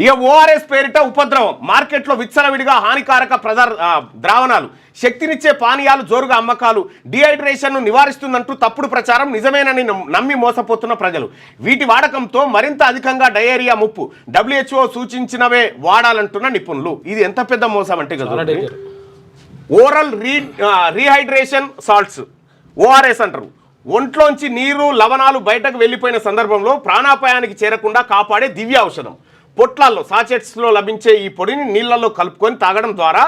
ఇక ఓఆర్ఎస్ పేరిట ఉపద్రవం, మార్కెట్లో విచ్చలవిడిగా హానికారక ద్రావణాలు, శక్తినిచ్చే పానీయాలు జోరుగా అమ్మకాలు, డిహైడ్రేషన్ను నివారిస్తుందంటూ తప్పుడు ప్రచారం నిజమేనని నమ్మి మోసపోతున్న ప్రజలు. వీటి వాడకంతో మరింత అధికంగా డయేరియా ముప్పు, WHO సూచించినవే వాడాలంటున్న నిపుణులు. ఇది ఎంత పెద్ద మోసం అంటే కదా, ఓరల్ రీహైడ్రేషన్ సాల్ట్స్ ఓఆర్ఎస్ అంటారు. ఒంట్లోంచి నీరు లవణాలు బయటకు వెళ్ళిపోయిన సందర్భంలో ప్రాణాపాయానికి చేరకుండా కాపాడే దివ్య ఔషధం. పొట్లాల్లో సాచెట్స్లో లభించే ఈ పొడిని నీళ్లలో కలుపుకొని తాగడం ద్వారా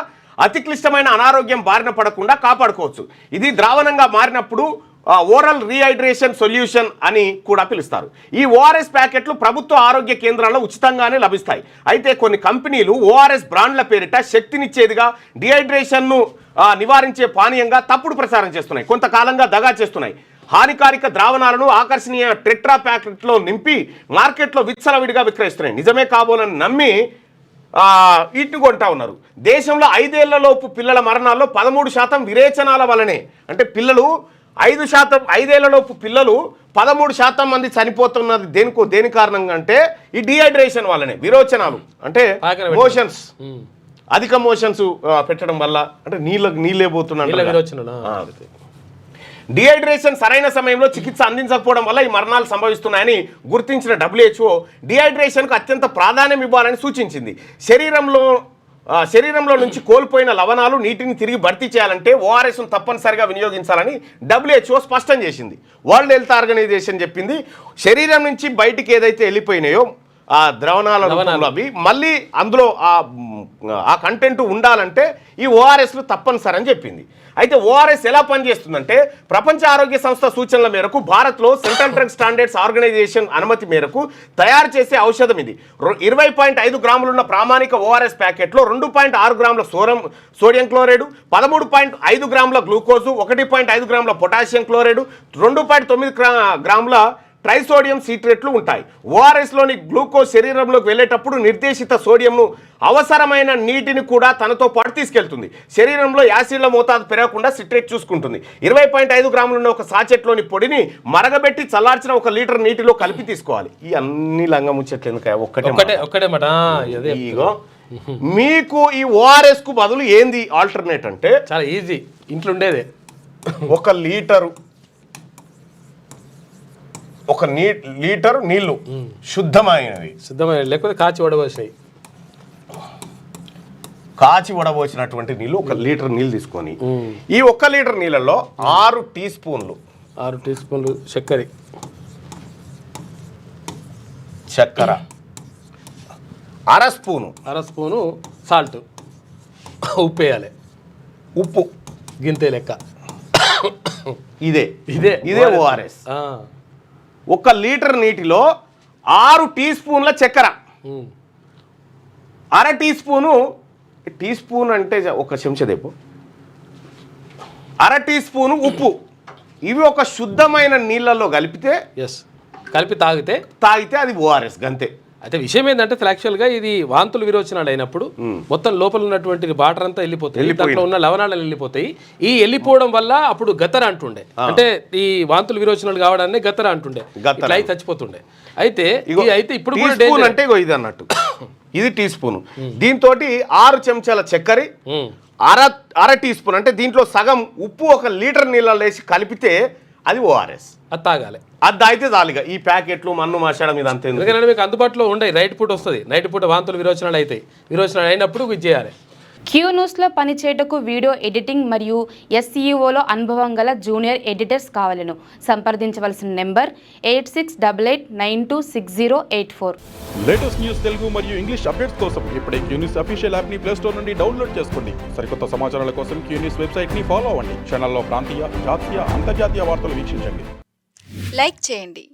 అతి క్లిష్టమైన అనారోగ్యం బారిన పడకుండా కాపాడుకోవచ్చు. ఇది ద్రావణంగా మారినప్పుడు ఓరల్ రీహైడ్రేషన్ సొల్యూషన్ అని కూడా పిలుస్తారు. ఈ ఓఆర్ఎస్ ప్యాకెట్లు ప్రభుత్వ ఆరోగ్య కేంద్రాల్లో ఉచితంగానే లభిస్తాయి. అయితే కొన్ని కంపెనీలు ఓఆర్ఎస్ బ్రాండ్ల పేరిట శక్తినిచ్చేదిగా, డిహైడ్రేషన్ను నివారించే పానీయంగా తప్పుడు ప్రచారం చేస్తున్నాయి. కొంతకాలంగా దగా చేస్తున్నాయి. హానికారక ద్రావణాలను ఆకర్షణీయ టెట్రా ప్యాకెట్లో నింపి మార్కెట్లో విచ్చలవిడిగా విక్రయిస్తున్నాయి. నిజమే కాబోలని నమ్మి ఇటు కొంటా ఉన్నారు. దేశంలో 5 ఏళ్లలోపు పిల్లల మరణాల్లో 13% విరేచనాల వలనే. అంటే పిల్లలు 5 ఏళ్లలోపు పిల్లలు 13% మంది చనిపోతున్నది దేని కారణంగా అంటే ఈ డిహైడ్రేషన్ వల్లనే. విరోచనాలు అంటే మోషన్స్, అధిక మోషన్స్ పెట్టడం వల్ల, అంటే నీళ్ళే పోతున్నా. డిహైడ్రేషన్ సరైన సమయంలో చికిత్స అందించకపోవడం వల్ల ఈ మరణాలు సంభవిస్తున్నాయని గుర్తించిన WHO డిహైడ్రేషన్కు అత్యంత ప్రాధాన్యం ఇవ్వాలని సూచించింది. శరీరంలో నుంచి కోల్పోయిన లవణాలు, నీటిని తిరిగి భర్తీ చేయాలంటే ఓఆర్ఎస్ను తప్పనిసరిగా వినియోగించాలని WHO స్పష్టం చేసింది. వరల్డ్ హెల్త్ ఆర్గనైజేషన్ చెప్పింది. శరీరం నుంచి బయటికి ఏదైతే వెళ్ళిపోయినాయో ఆ ద్రావణాలు అవి మళ్ళీ అందులో ఆ కంటెంట్ ఉండాలంటే ఈ ఓఆర్ఎస్లు తప్పనిసరి అని చెప్పింది. అయితే ఓఆర్ఎస్ ఎలా పనిచేస్తుందంటే, ప్రపంచ ఆరోగ్య సంస్థ సూచనల మేరకు భారత్లో సెంట్రల్ డ్రగ్ స్టాండర్డ్స్ ఆర్గనైజేషన్ అనుమతి మేరకు తయారు చేసే ఔషధం ఇది. 20.5 గ్రాములున్న ప్రామాణిక ఓఆర్ఎస్ ప్యాకెట్లో 2.6 గ్రాముల సోడియం క్లోరైడ్, 13.5 గ్రాముల గ్లూకోజు, 1.5 గ్రాముల పొటాషియం క్లోరైడ్, 2.9 గ్రాముల ట్రైసోడియం సిట్రేట్లు ఉంటాయి. ఓఆర్ఎస్లోని గ్లూకోజ్ శరీరంలోకి వెళ్ళేటప్పుడు నిర్దేశిత సోడియంను, అవసరమైన నీటిని కూడా తనతో పాటు తీసుకెళ్తుంది. శరీరంలో యాసిడ్ల మోతాదు పెరగకుండా సిట్రేట్ చూసుకుంటుంది. 20.5 గ్రాములున్న ఒక సాచెట్లోని పొడిని మరగబెట్టి చల్లార్చిన 1 లీటర్ నీటిలో కలిపి తీసుకోవాలి. ఈ అన్ని లంగముచ్చట్లు ఎందుకు, ఒక్కటే మాట. ఇగో మీకు ఈ ఓఆర్ఎస్ కు బదులు ఏంది ఆల్టర్నేట్ అంటే చాలా ఈజీ, ఇంట్లో ఉండేదే. 1 లీటరు నీళ్లు, శుద్ధమైనవి, లేకపోతే కాచి వడబోసినటువంటి నీళ్లు, 1 లీటర్ నీళ్ళు తీసుకొని ఈ 1 లీటర్ నీళ్ళలో 6 టీ స్పూన్లు చక్కెర, అర స్పూను సాల్ట్, ఉప్పు వేయాలి. ఉప్పు గింతే లెక్క. ఇదే ఓఆర్ఎస్. 1 లీటర్ నీటిలో 6 టీ స్పూన్ల చక్కెర, అర టీ స్పూన్ అంటే 1 చెంచా దేపు, అర టీ స్పూను ఉప్పు, ఇవి ఒక శుద్ధమైన నీళ్ళల్లో కలిపి తాగితే అది ఓఆర్ఎస్ గంతే. అయితే విషయం ఏంటంటే యాక్చువల్గా ఇది వాంతులు విరోచనాలు అయినప్పుడు మొత్తం లోపల ఉన్నటువంటి బాటర్ అంతా వెళ్ళిపోతాయి, దాంట్లో ఉన్న లవణాలు వెళ్ళిపోతాయి. ఈ వెళ్ళిపోవడం వల్ల అప్పుడు గతర అంటుండే, అంటే ఈ వాంతులు విరోచనాలు కావడాన్ని గతర అంటుండే, ఇట్లా చచ్చిపోతుండే. అయితే ఇప్పుడు అంటే ఇది అన్నట్టు ఇది టీ స్పూన్. దీంతో 6 చెంచాల చక్కెర, అర టీ స్పూన్ అంటే దీంట్లో సగం ఉప్పు 1 లీటర్ నీళ్ళలో వేసి కలిపితే అది ఓఆర్ఎస్. అది తాగాలి. అది అయితే చాలుగా. ఈ ప్యాకెట్లు మన్ను మాషాడం ఇది అంతే. ఎందుకంటే మీకు అందుబాటులో ఉండే నైట్ పూట వస్తుంది, నైట్ పూట వాంతులు విరోచనాలు అవుతాయి. విరోచనాలు అయినప్పుడు ఇది చేయాలి. క్యూ న్యూస్లో పనిచేయటకు వీడియో ఎడిటింగ్ మరియు SEOలో అనుభవం గల జూనియర్ ఎడిటర్స్ కావాలను సంప్రదించవలసిన నెంబర్ 8688926084. లేటెస్ట్ న్యూస్ తెలుగు మరియు ఇంగ్లీష్ అప్డేట్స్ కోసం ఇప్పుడే క్యూ న్యూస్ అఫీషియల్ యాప్ ని ప్లే స్టోర్ నుండి డౌన్లోడ్ చేసుకోండి. సరికొత్త సమాచారాల కోసం క్యూ న్యూస్ వెబ్సైట్ ని ఫాలో అవ్వండి. ఛానల్లో ప్రాంతీయ, జాతీయ, అంతర్జాతీయ వార్తలు వీక్షించండి. లైక్ చేయండి.